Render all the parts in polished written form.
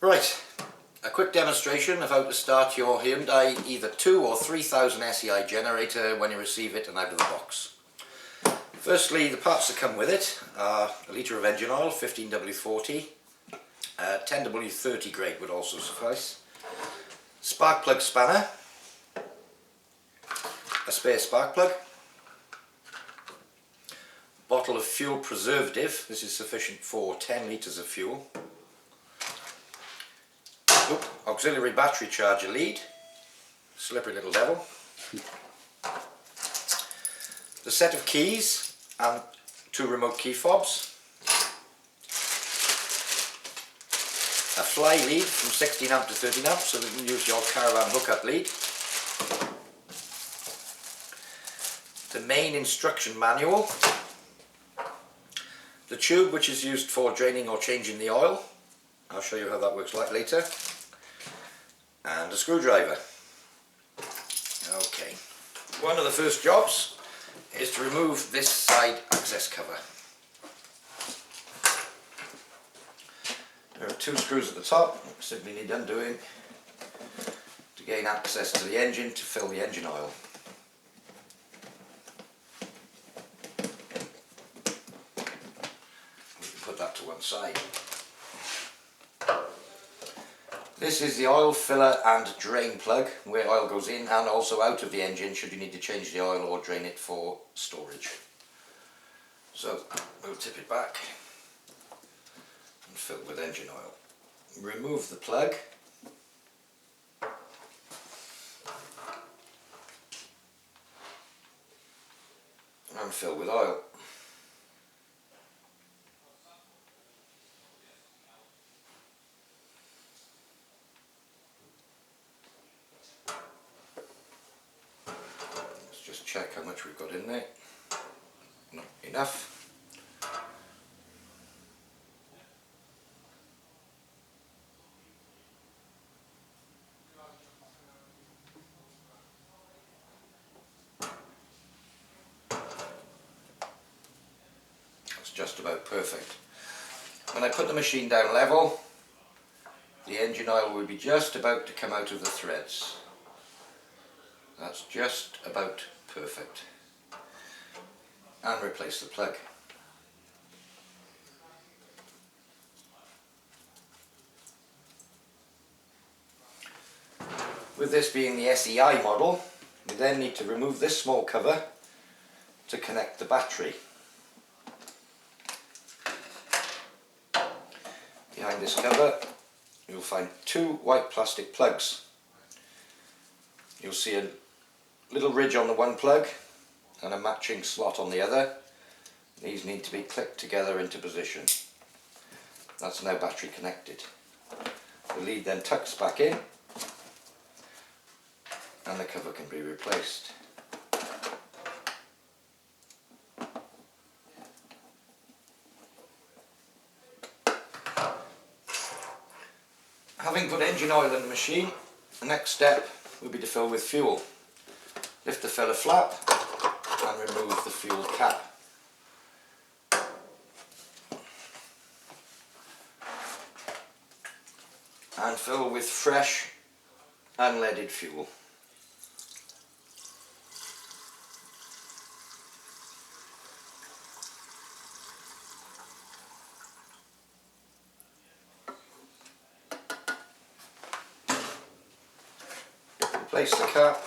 Right, a quick demonstration of how to start your Hyundai either 2 or 3000sei generator when you receive it and out of the box. Firstly, the parts that come with it are a litre of engine oil, 15W40, 10W30 grade would also suffice, spark plug spanner, a spare spark plug, bottle of fuel preservative, this is sufficient for 10 litres of fuel, auxiliary battery charger lead, slippery little devil, the set of keys and 2 remote key fobs, a fly lead from 16 amp to 13 amp so that you can use your caravan hookup lead, the main instruction manual, the tube which is used for draining or changing the oil, I'll show you how that works later, and a screwdriver. Okay, one of the first jobs is to remove this side access cover. There are 2 screws at the top, simply need undoing to gain access to the engine to fill the engine oil. We can put that to one side. This is the oil filler and drain plug where oil goes in and also out of the engine should you need to change the oil or drain it for storage. So we'll tip it back and fill with engine oil. Remove the plug. And fill with oil. Just check how much we've got in there. Not enough. That's just about perfect. When I put the machine down level, the engine oil will be just about to come out of the threads. That's just about perfect. And replace the plug. With this being the SEI model, we then need to remove this small cover to connect the battery. Behind this cover you'll find 2 white plastic plugs. You'll see a little ridge on the one plug and a matching slot on the other. These need to be clicked together into position. That's now battery connected. The lead then tucks back in and the cover can be replaced. Having put engine oil in the machine, the next step will be to fill with fuel. Lift the filler flap and remove the fuel cap. And fill with fresh, unleaded fuel. Replace the cap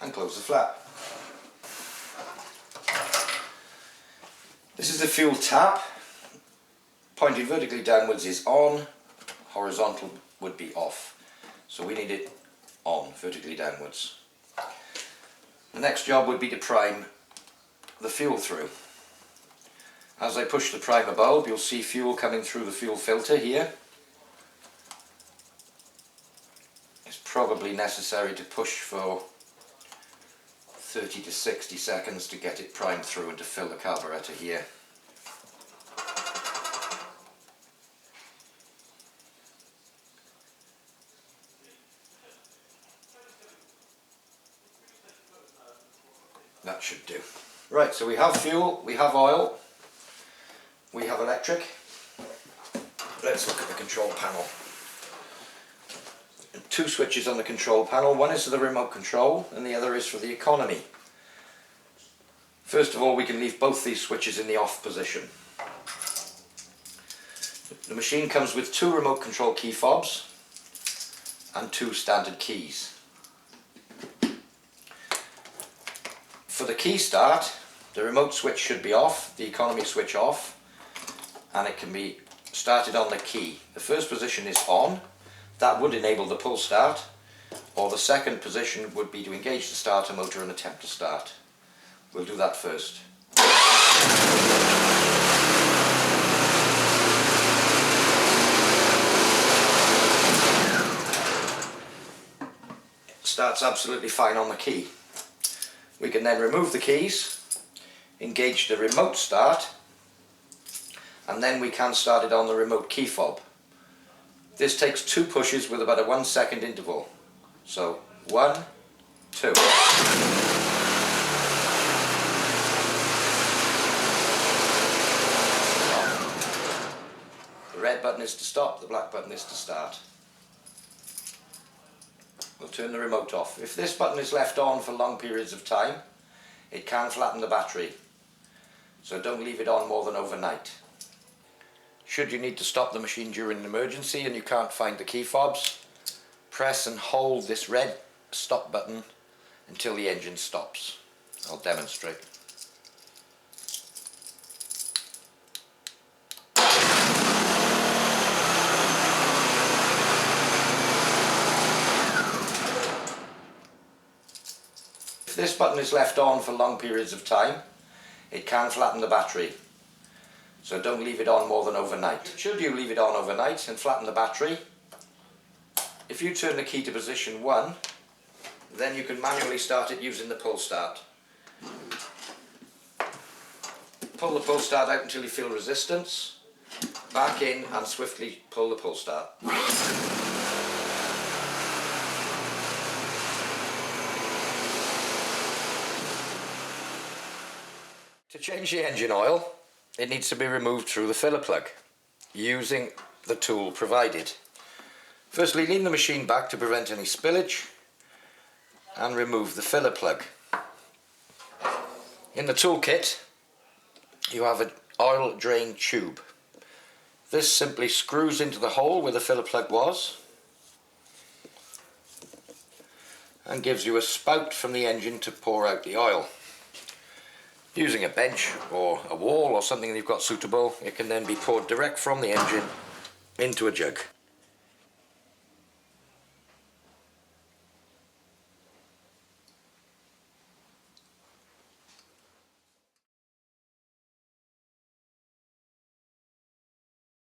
and close the flap. This is the fuel tap. Pointing vertically downwards is on, horizontal would be off. So we need it on, vertically downwards. The next job would be to prime the fuel through. As I push the primer bulb, you'll see fuel coming through the fuel filter here. It's probably necessary to push for 30 to 60 seconds to get it primed through and to fill the carburetor here. That should do. Right, so we have fuel, we have oil, we have electric. let's look at the control panel. Two switches on the control panel. One is for the remote control and the other is for the economy. First of all, we can leave both these switches in the off position. The machine comes with two remote control key fobs and two standard keys. For the key start, the remote switch should be off, the economy switch off, and it can be started on the key. The first position is on, that would enable the pull start, or the second position would be to engage the starter motor and attempt to start. We'll do that first. Starts absolutely fine on the key. We can then remove the keys, engage the remote start, and then we can start it on the remote key fob. This takes two pushes with about a 1 second interval. So 1, 2. The red button is to stop, the black button is to start. We'll turn the remote off. If this button is left on for long periods of time, it can flatten the battery. So don't leave it on more than overnight. Should you need to stop the machine during an emergency and you can't find the key fobs, press and hold this red stop button until the engine stops. I'll demonstrate. If this button is left on for long periods of time, it can flatten the battery. So don't leave it on more than overnight. Should you leave it on overnight and flatten the battery, if you turn the key to position 1, then you can manually start it using the pull start. Pull the pull start out until you feel resistance, back in and swiftly pull the pull start. To change the engine oil, it needs to be removed through the filler plug, using the tool provided. Firstly, lean the machine back to prevent any spillage, and remove the filler plug. In the toolkit, you have an oil drain tube. This simply screws into the hole where the filler plug was, and gives you a spout from the engine to pour out the oil. Using a bench or a wall or something that you've got suitable, it can then be poured direct from the engine into a jug.